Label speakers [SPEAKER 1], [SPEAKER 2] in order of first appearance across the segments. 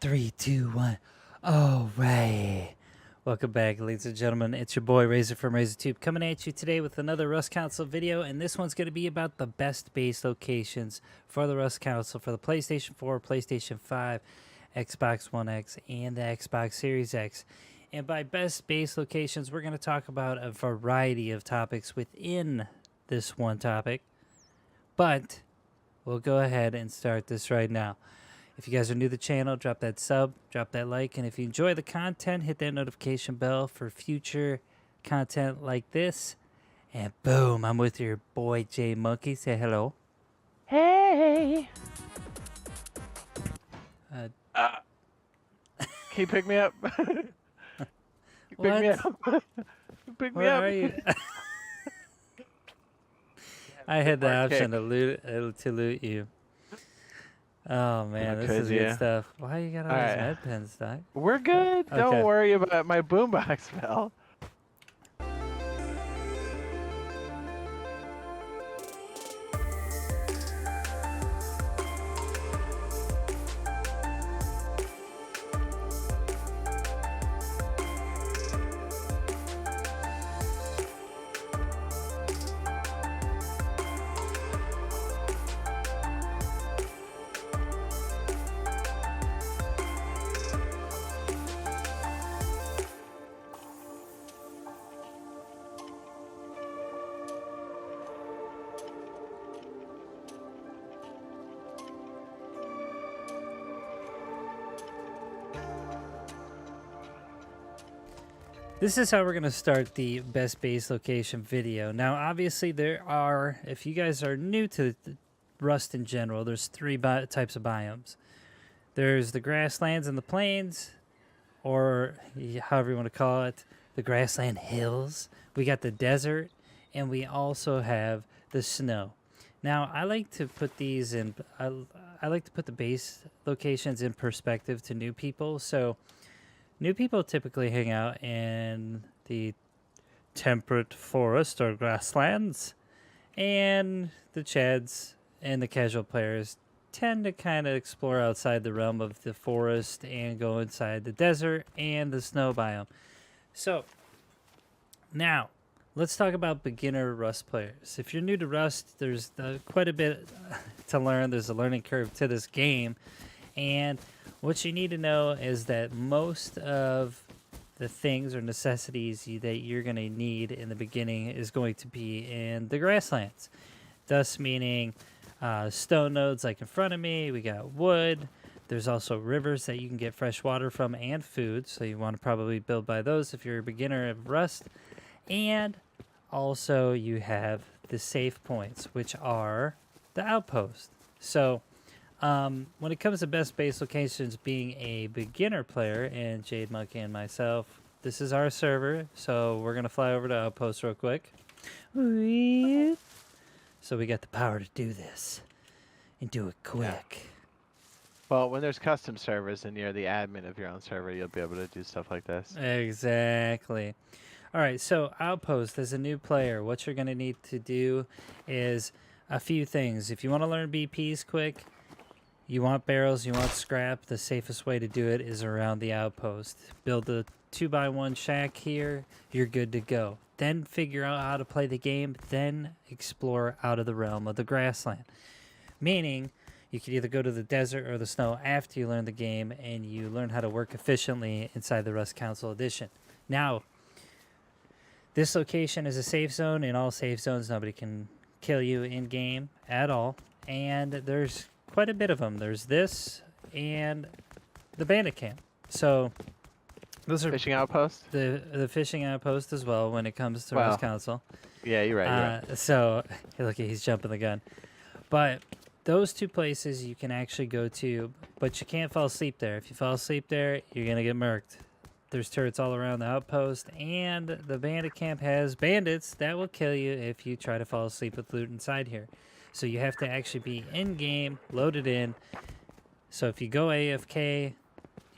[SPEAKER 1] Three, two, one. All right. Welcome back, ladies and gentlemen. It's your boy Razor from RazorTube coming at you today with another Rust Console video, and this one's going to be about the best base locations for the Rust Console for the PlayStation 4, PlayStation 5, Xbox One X, and the Xbox Series X. And by best base locations, we're going to talk about a variety of topics within this one topic, but we'll go ahead and start this right now. If you guys are new to the channel, drop that sub, drop that like, and if you enjoy the content, hit that notification bell for future content like this. And boom, I'm with your boy J Monkey. Say hello.
[SPEAKER 2] Hey! Can you pick me up? Pick me up. Pick me
[SPEAKER 1] Where
[SPEAKER 2] up.
[SPEAKER 1] are you? I had the option to loot you. Oh man, this is good stuff. Why you got all these med pens, Doc?
[SPEAKER 2] We're good.
[SPEAKER 1] Okay.
[SPEAKER 2] Don't worry about my boombox, Phil.
[SPEAKER 1] This is how we're going to start the best base location video. Now, obviously, there are, if you guys are new to Rust in general, there's three types of biomes. There's the grasslands and the plains, or however you want to call it, the grassland hills. We got the desert, and we also have the snow. Now, I like to put these in, I like to put the base locations in perspective to new people. So, new people typically hang out in the temperate forest or grasslands, and the chads and the casual players tend to kind of explore outside the realm of the forest and go inside the desert and the snow biome. So, now, let's talk about beginner Rust players. If you're new to Rust, there's quite a bit to learn. There's a learning curve to this game, and what you need to know is that most of the things or necessities that you're going to need in the beginning is going to be in the grasslands. Thus meaning stone nodes like in front of me, we got wood. There's also rivers that you can get fresh water from and food, so you want to probably build by those if you're a beginner of Rust. And also you have the safe points, which are the outposts. So when it comes to best base locations, being a beginner player, and Jade Monkey and myself, this is our server, so we're going to fly over to Outpost real quick. So we got the power to do this, and do it quick.
[SPEAKER 2] Yeah. Well, when there's custom servers and you're the admin of your own server, you'll be able to do stuff like this.
[SPEAKER 1] Exactly. All right, so Outpost, as a new player, what you're going to need to do is a few things. If you want to learn BPs quick, you want barrels, you want scrap, the safest way to do it is around the outpost. Build a 2x1 shack here, you're good to go. Then figure out how to play the game, then explore out of the realm of the grassland. Meaning, you could either go to the desert or the snow after you learn the game and you learn how to work efficiently inside the Rust Console Edition. Now, this location is a safe zone. In all safe zones, nobody can kill you in-game at all. And there's quite a bit of them. There's this and the bandit camp. So those are
[SPEAKER 2] fishing outpost.
[SPEAKER 1] The fishing outpost as well when it comes to Rust Console.
[SPEAKER 2] Yeah, you're right. You're right.
[SPEAKER 1] So look, he's jumping the gun. But those two places you can actually go to, but you can't fall asleep there. If you fall asleep there, you're gonna get murked. There's turrets all around the outpost, and the bandit camp has bandits that will kill you if you try to fall asleep with loot inside here. So you have to actually be in-game, loaded in. So if you go AFK,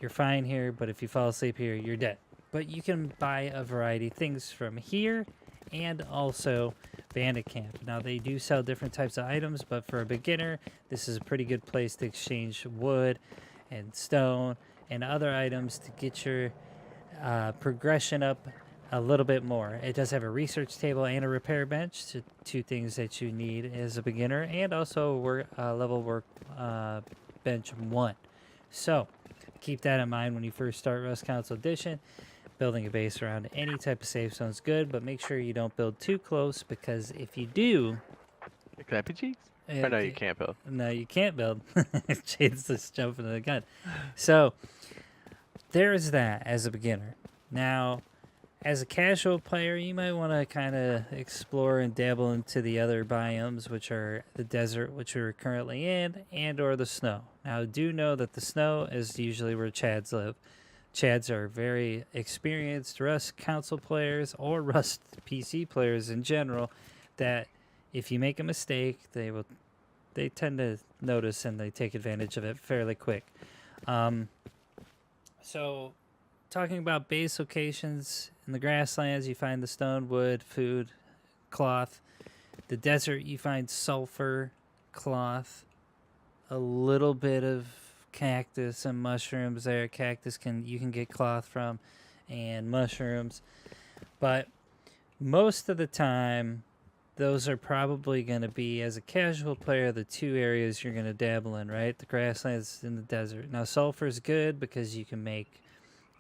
[SPEAKER 1] you're fine here, but if you fall asleep here, you're dead. But you can buy a variety of things from here and also Bandit Camp. Now, they do sell different types of items, but for a beginner, this is a pretty good place to exchange wood and stone and other items to get your progression up a little bit more. It does have a research table and a repair bench, two things that you need as a beginner, and also level work bench 1. So keep that in mind when you first start Rust Console Edition. Building a base around any type of safe zone is good, but make sure you don't build too close, because if you do...
[SPEAKER 2] Can I be cheeks? Or no, you can't build.
[SPEAKER 1] No, you can't build. Jade's just jumping the gun. So there's that as a beginner. Now, as a casual player, you might want to kind of explore and dabble into the other biomes, which are the desert, which we're currently in, and or the snow. Now, do know that the snow is usually where Chads live. Chads are very experienced Rust console players or Rust PC players in general that if you make a mistake, they tend to notice and they take advantage of it fairly quick. So talking about base locations, in the grasslands you find the stone, wood, food, cloth. The desert you find sulfur, cloth, a little bit of cactus and mushrooms there. Cactus you can get cloth from, and mushrooms. But most of the time, those are probably going to be, as a casual player, the two areas you're going to dabble in, right? The grasslands and the desert. Now, sulfur is good because you can make,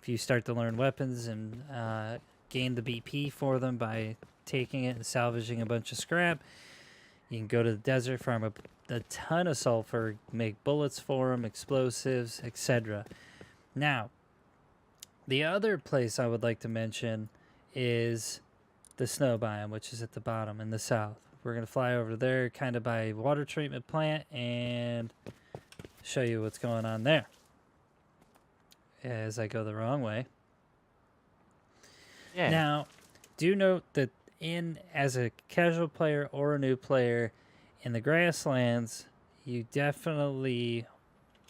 [SPEAKER 1] if you start to learn weapons and gain the BP for them by taking it and salvaging a bunch of scrap, you can go to the desert, farm a ton of sulfur, make bullets for them, explosives, etc. Now, the other place I would like to mention is the snow biome, which is at the bottom in the south. We're going to fly over there kind of by water treatment plant and show you what's going on there as I go the wrong way. Yeah. Now, do note that as a casual player or a new player in the grasslands, you definitely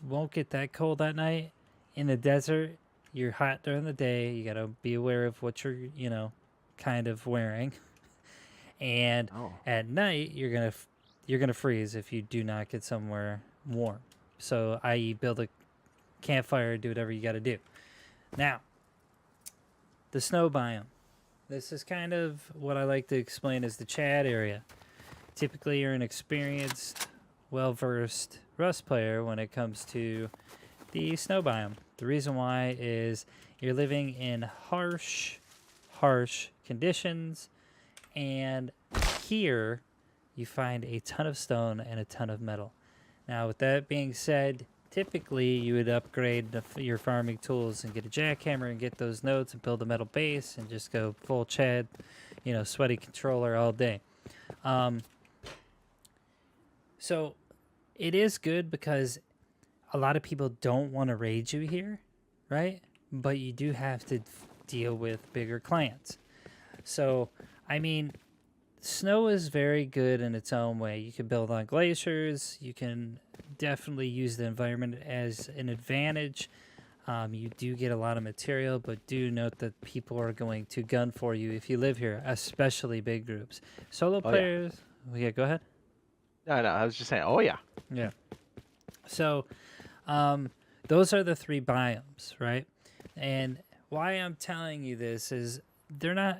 [SPEAKER 1] won't get that cold at night. In the desert, you're hot during the day. You got to be aware of what you're, kind of wearing. And at night, you're gonna freeze if you do not get somewhere warm. So, i.e., build a campfire, do whatever you got to do. Now, the snow biome. This is kind of what I like to explain as the Chad area. Typically, you're an experienced, well-versed Rust player when it comes to the snow biome. The reason why is you're living in harsh conditions, and here you find a ton of stone and a ton of metal. Now, with that being said, typically you would upgrade your farming tools and get a jackhammer and get those nodes and build a metal base and just go full Chad, sweaty controller all day. So it is good because a lot of people don't want to raid you here, right? But you do have to deal with bigger clans. So, I mean, snow is very good in its own way. You can build on glaciers. You can definitely use the environment as an advantage. You do get a lot of material, but do note that people are going to gun for you if you live here, especially big groups. Solo players... Yeah, go ahead.
[SPEAKER 2] No, I was just saying, oh yeah.
[SPEAKER 1] Yeah. So, those are the three biomes, right? And why I'm telling you this is they're not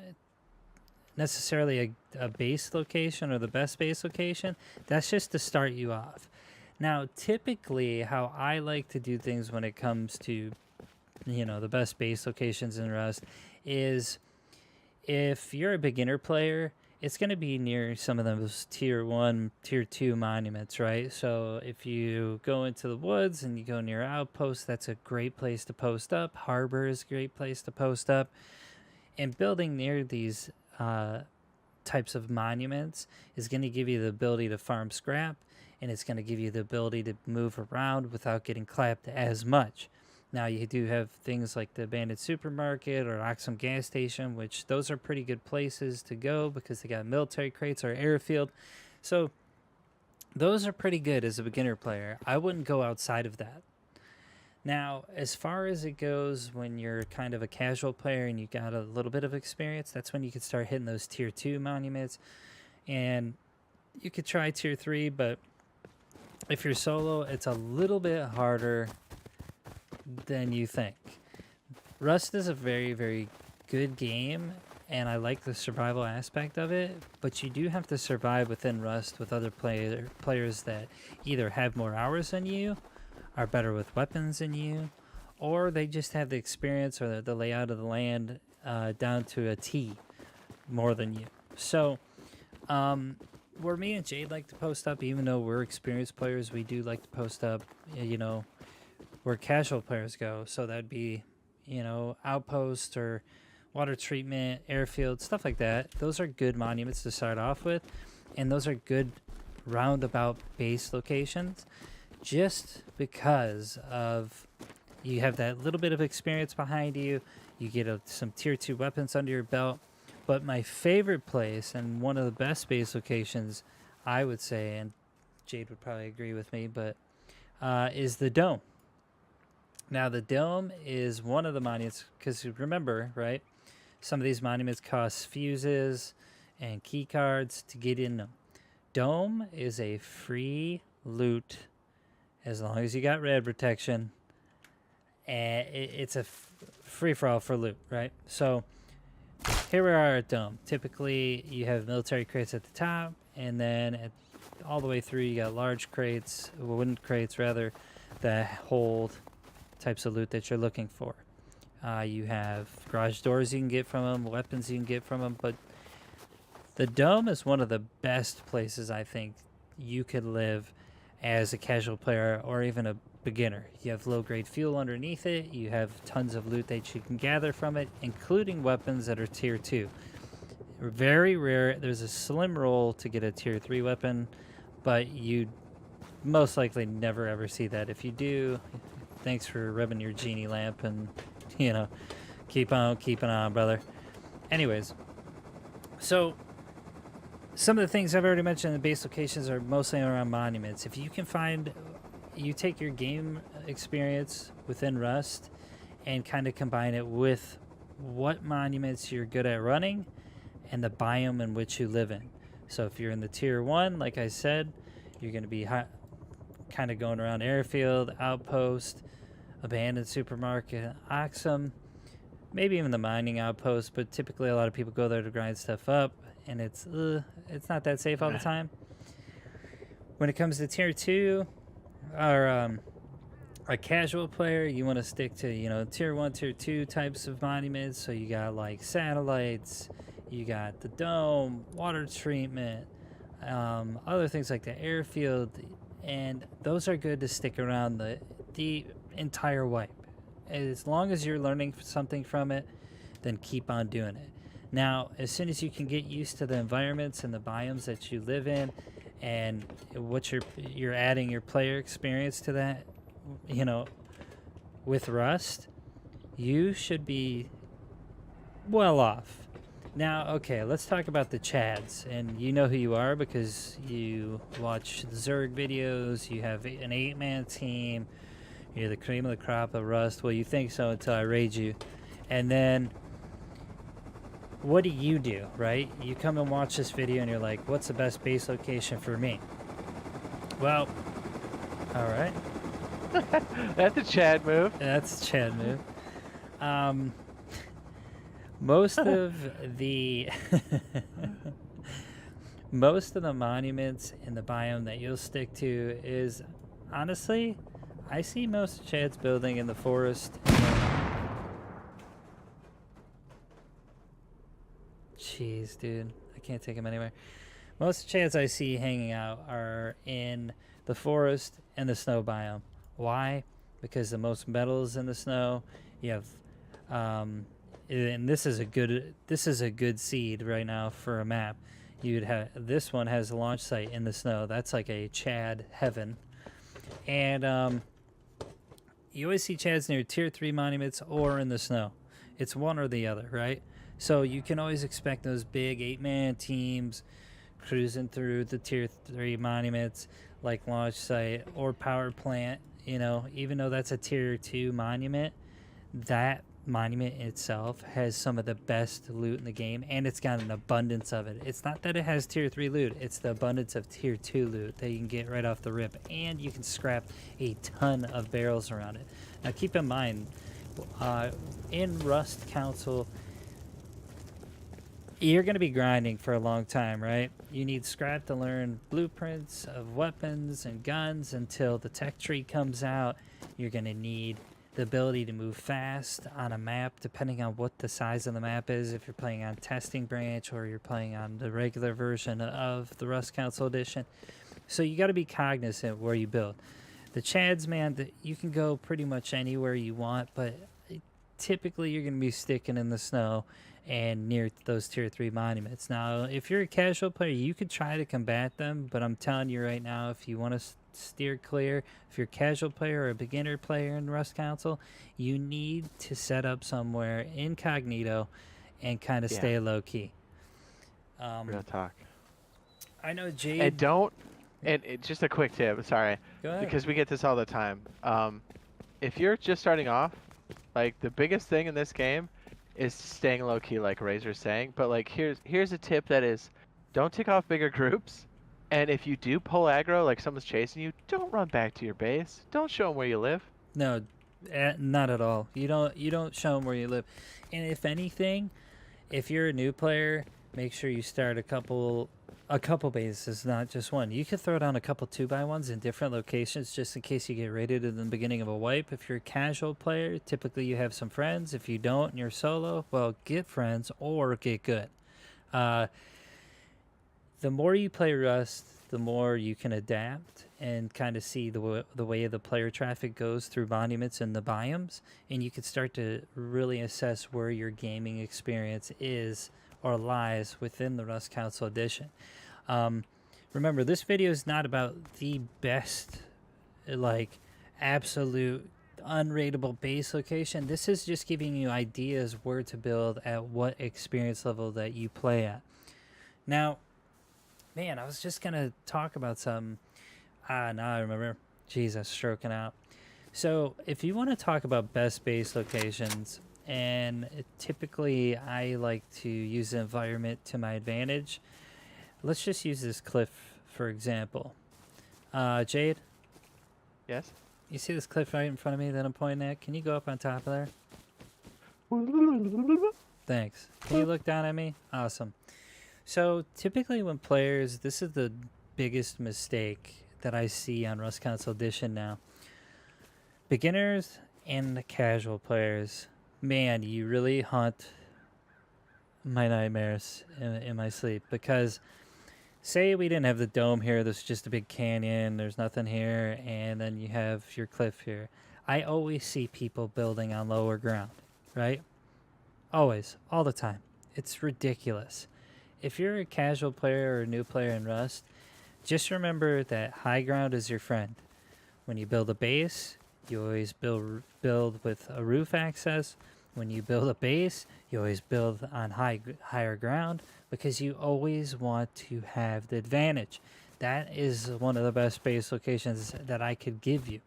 [SPEAKER 1] necessarily a base location or the best base location. That's just to start you off. Now, typically, how I like to do things when it comes to, the best base locations in Rust is if you're a beginner player, it's going to be near some of those tier 1, tier 2 monuments, right? So if you go into the woods and you go near outposts, that's a great place to post up. Harbor is a great place to post up. And building near these types of monuments is going to give you the ability to farm scrap, and it's going to give you the ability to move around without getting clapped as much. Now, you do have things like the abandoned supermarket or Oxum gas station, which those are pretty good places to go because they got military crates or airfield. So those are pretty good as a beginner player. I wouldn't go outside of that. Now, as far as it goes when you're kind of a casual player and you got a little bit of experience, that's when you can start hitting those tier 2 monuments. And you could try tier 3, but if you're solo, it's a little bit harder than you think. Rust is a very, very good game, and I like the survival aspect of it, but you do have to survive within Rust with other players that either have more hours than you, are better with weapons than you, or they just have the experience or the layout of the land down to a T more than you. So, where me and Jade like to post up, even though we're experienced players, we do like to post up, you know, where casual players go. So that'd be, you know, outpost or water treatment, airfield, stuff like that. Those are good monuments to start off with, and those are good roundabout base locations just because of you have that little bit of experience behind you. You get some tier 2 weapons under your belt. But my favorite place and one of the best base locations, I would say, and Jade would probably agree with me, but is the Dome. Now, the Dome is one of the monuments, because remember, right, some of these monuments cost fuses and key cards to get in them. Dome is a free loot as long as you got red protection, and it's a free-for-all for loot, right? So here we are at Dome. Typically, you have military crates at the top, and then all the way through, you got large crates, wooden crates rather, that hold types of loot that you're looking for. You have garage doors you can get from them, weapons you can get from them, but the Dome is one of the best places I think you could live as a casual player or even a beginner. You have low-grade fuel underneath it. You have tons of loot that you can gather from it, including weapons that are tier 2. Very rare. There's a slim roll to get a tier 3 weapon, but you most likely never ever see that. If you do, thanks for rubbing your genie lamp and, you know, keep on keeping on, brother. Anyways, so some of the things I've already mentioned in the base locations are mostly around monuments. If you can find, you take your game experience within Rust and kind of combine it with what monuments you're good at running and the biome in which you live in. So if you're in the tier 1, like I said, you're going to be kind of going around airfield, outpost, abandoned supermarket, Oxum, maybe even the mining outpost, but typically a lot of people go there to grind stuff up, and it's not that safe all the time. When it comes to tier 2, or a casual player, you want to stick to, you know, tier 1, tier 2 types of monuments. So you got like satellites, you got the Dome, water treatment, other things like the airfield, and those are good to stick around the entire wipe. As long as you're learning something from it, then keep on doing it. Now, as soon as you can get used to the environments and the biomes that you live in, and what you're adding your player experience to that, you know, with Rust, you should be well off. Now, okay, let's talk about the Chads, and you know who you are because you watch the Zerg videos, you have an 8-man team, you're the cream of the crop of Rust. Well, you think so until I raid you. And then what do, right? You come and watch this video and you're like, what's the best base location for me? Well, all right.
[SPEAKER 2] That's a Chad move.
[SPEAKER 1] That's a Chad move. Most of the most of the monuments in the biome that you'll stick to is, honestly, I see most of Chad's building in the forest. Jeez, dude, I can't take him anywhere. Most of the Chads I see hanging out are in the forest and the snow biome. Why? Because the most metals in the snow. You have, and this is a good seed right now for a map. You'd have, this one has a launch site in the snow. That's like a Chad heaven. And you always see Chads near tier 3 monuments or in the snow. It's one or the other, right? So you can always expect those big 8-man teams cruising through the tier 3 monuments like launch site or power plant. You know, even though that's a tier 2 monument, that monument itself has some of the best loot in the game, and it's got an abundance of it. It's not that it has tier 3 loot, it's the abundance of tier 2 loot that you can get right off the rip, and you can scrap a ton of barrels around it. Now keep in mind, in Rust Console, you're going to be grinding for a long time, right? You need scrap to learn blueprints of weapons and guns until the tech tree comes out. You're going to need the ability to move fast on a map, depending on what the size of the map is. If you're playing on Testing Branch or you're playing on the regular version of the Rust Console Edition. So you got to be cognizant where you build. The Chads, man, you can go pretty much anywhere you want, but typically you're going to be sticking in the snow and near those tier 3 monuments. Now, if you're a casual player, you could try to combat them, but I'm telling you right now, if you want to steer clear, if you're a casual player or a beginner player in Rust Console, you need to set up somewhere incognito and kind of stay low key.
[SPEAKER 2] Real talk.
[SPEAKER 1] I know Jade.
[SPEAKER 2] And don't. And just a quick tip. Sorry.
[SPEAKER 1] Go ahead.
[SPEAKER 2] Because we get this all the time. If you're just starting off, like the biggest thing in this game is staying low key, like Razor's saying. But like here's a tip that is, don't take off bigger groups. And if you do pull aggro, like someone's chasing you, don't run back to your base. Don't show them where you live.
[SPEAKER 1] No, not at all. You don't show them where you live. And if anything, if you're a new player, make sure you start a couple bases, not just one. You could throw down a couple 2x1s in different locations just in case you get raided in the beginning of a wipe. If you're a casual player, typically you have some friends. If you don't and you're solo, well, get friends or get good. The more you play Rust, the more you can adapt and kind of see the way the player traffic goes through monuments and the biomes, and you can start to really assess where your gaming experience is or lies within the Rust Console Edition. Remember, this video is not about the best, like, absolute unrateable base location. This is just giving you ideas where to build at what experience level that you play at. Now, man, I was just going to talk about something. Now I remember. Jesus, stroking out. So, if you want to talk about best base locations, and typically I like to use the environment to my advantage. Let's just use this cliff, for example. Jade?
[SPEAKER 2] Yes?
[SPEAKER 1] You see this cliff right in front of me that I'm pointing at? Can you go up on top of there? Thanks. Can you look down at me? Awesome. So typically when players, this is the biggest mistake that I see on Rust Console Edition now. Beginners and casual players, man, you really haunt my nightmares in my sleep. Because say we didn't have the dome here, there's just a big canyon, there's nothing here, and then you have your cliff here. I always see people building on lower ground, right? Always, all the time. It's ridiculous. If you're a casual player or a new player in Rust, just remember that high ground is your friend. When you build a base, you always build with a roof access. When you build a base, you always build on higher ground because you always want to have the advantage. That is one of the best base locations that I could give you.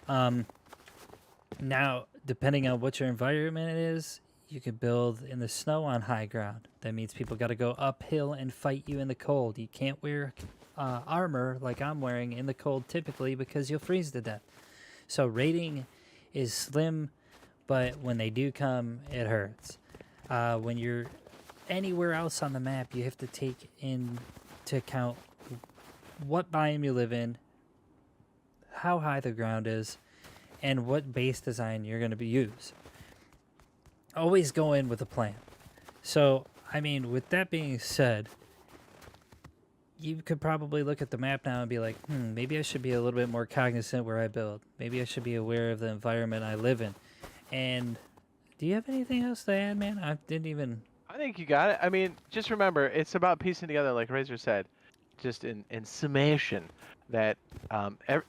[SPEAKER 1] Now, depending on what your environment is, you can build in the snow on high ground. That means people got to go uphill and fight you in the cold. You can't wear armor like I'm wearing in the cold typically because you'll freeze to death. So raiding is slim, but when they do come, it hurts. When you're anywhere else on the map, you have to take into account what biome you live in, how high the ground is, and what base design you're going to use. Always go in with a plan. So, I mean, with that being said, you could probably look at the map now and be like, maybe I should be a little bit more cognizant where I build. Maybe I should be aware of the environment I live in. And do you have anything else to add, man? I
[SPEAKER 2] think you got it. I mean, just remember, it's about piecing together, like Razor said, just in summation, that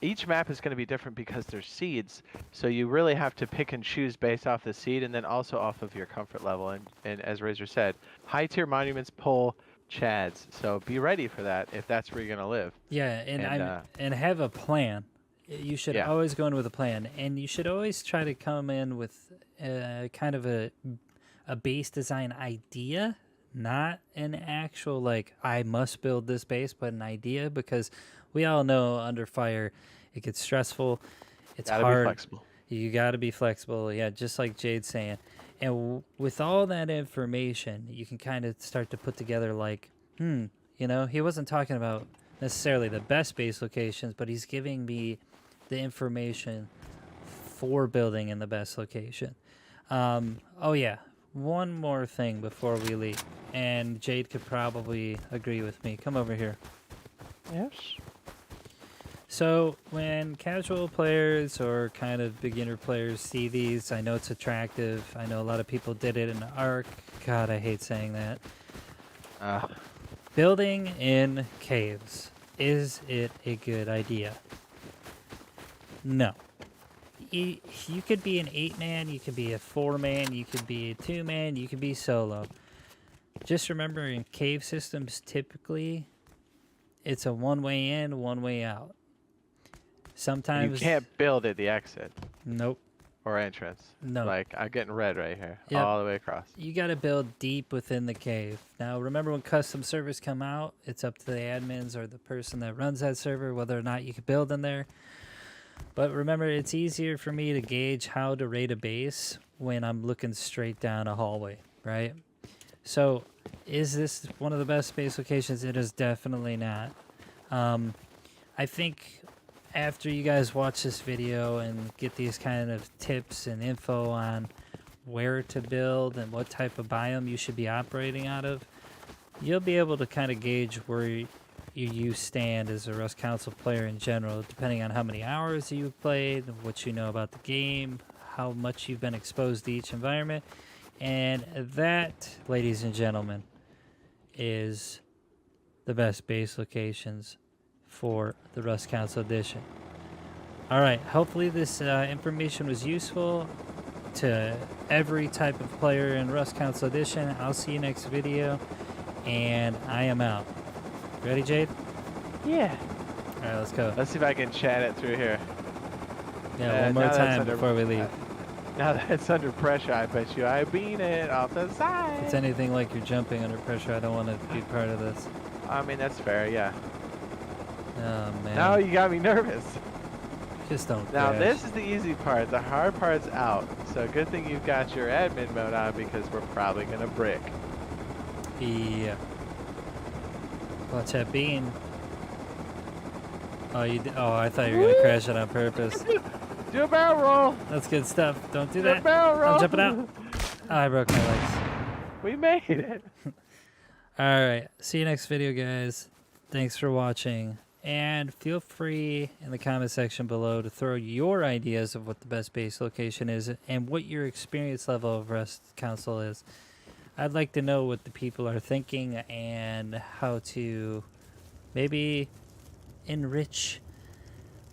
[SPEAKER 2] each map is going to be different because there's seeds. So you really have to pick and choose based off the seed and then also off of your comfort level. And as Razor said, high tier monuments pull Chads. So be ready for that if that's where you're going to live.
[SPEAKER 1] Yeah, and have a plan. You should always go in with a plan, and you should always try to come in with kind of a base design idea, not an actual, like, I must build this base, but an idea, because we all know under fire it gets stressful. It's
[SPEAKER 2] Gotta
[SPEAKER 1] hard.
[SPEAKER 2] be flexible.
[SPEAKER 1] You got to be flexible. Yeah, just like Jade's saying. And with all that information, you can kind of start to put together like, you know, he wasn't talking about necessarily the best base locations, but he's giving me the information for building in the best location. Oh yeah, one more thing before we leave, and Jade could probably agree with me. Come over here.
[SPEAKER 2] Yes.
[SPEAKER 1] So when casual players or kind of beginner players see these, I know it's attractive. I know a lot of people did it in Ark. God, I hate saying that. Building in caves. Is it a good idea? No. You could be an 8-man, you could be a 4-man, you could be a 2-man, you could be solo. Just remember, in cave systems, typically, it's a one-way in, one-way out. Sometimes
[SPEAKER 2] you can't build at the exit.
[SPEAKER 1] Nope.
[SPEAKER 2] Or entrance.
[SPEAKER 1] No.
[SPEAKER 2] Like, I'm getting red right here.
[SPEAKER 1] Yep.
[SPEAKER 2] All the way across.
[SPEAKER 1] You got to build deep within the cave. Now, remember when custom servers come out, it's up to the admins or the person that runs that server whether or not you can build in there. But remember, it's easier for me to gauge how to rate a base when I'm looking straight down a hallway, right? So, is this one of the best base locations? It is definitely not. I think after you guys watch this video and get these kind of tips and info on where to build and what type of biome you should be operating out of, you'll be able to kind of gauge where you stand as a Rust Console player in general, depending on how many hours you've played, what you know about the game, how much you've been exposed to each environment. And that, ladies and gentlemen, is the best base locations for the Rust Console Edition. Alright, hopefully this information was useful to every type of player in Rust Console Edition. I'll see you next video, and I am out. Ready, Jade?
[SPEAKER 2] Yeah.
[SPEAKER 1] Alright, let's go.
[SPEAKER 2] Let's see if I can chat it through here.
[SPEAKER 1] Yeah, one more time before we leave.
[SPEAKER 2] Now that it's under pressure, I bet you I beat it off the side.
[SPEAKER 1] If it's anything like you're jumping under pressure, I don't want to be part of this.
[SPEAKER 2] I mean, that's fair, yeah.
[SPEAKER 1] Oh, man.
[SPEAKER 2] Now you got me nervous.
[SPEAKER 1] Just don't
[SPEAKER 2] Now
[SPEAKER 1] crash.
[SPEAKER 2] this is the easy part. The hard part's out. So good thing you've got your admin mode on because we're probably going to brick.
[SPEAKER 1] Yeah. Watch that bean. Oh, I thought you were going to crash it on purpose.
[SPEAKER 2] Do a barrel roll.
[SPEAKER 1] That's good stuff. Don't do
[SPEAKER 2] Do a
[SPEAKER 1] that.
[SPEAKER 2] barrel roll.
[SPEAKER 1] I'm jumping out. Oh, I broke my legs.
[SPEAKER 2] We made it.
[SPEAKER 1] Alright. See you next video, guys. Thanks for watching. And feel free in the comment section below to throw your ideas of what the best base location is and what your experience level of Rust Console is. I'd like to know what the people are thinking and how to maybe enrich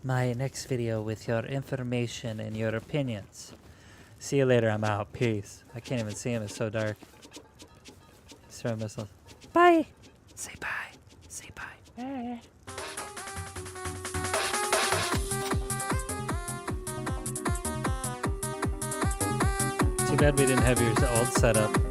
[SPEAKER 1] my next video with your information and your opinions. See you later. I'm out. Peace. I can't even see him. It's so dark. He's throwing missiles. Bye. Say bye. Say bye.
[SPEAKER 2] Hey.
[SPEAKER 1] Too bad we didn't have your old setup.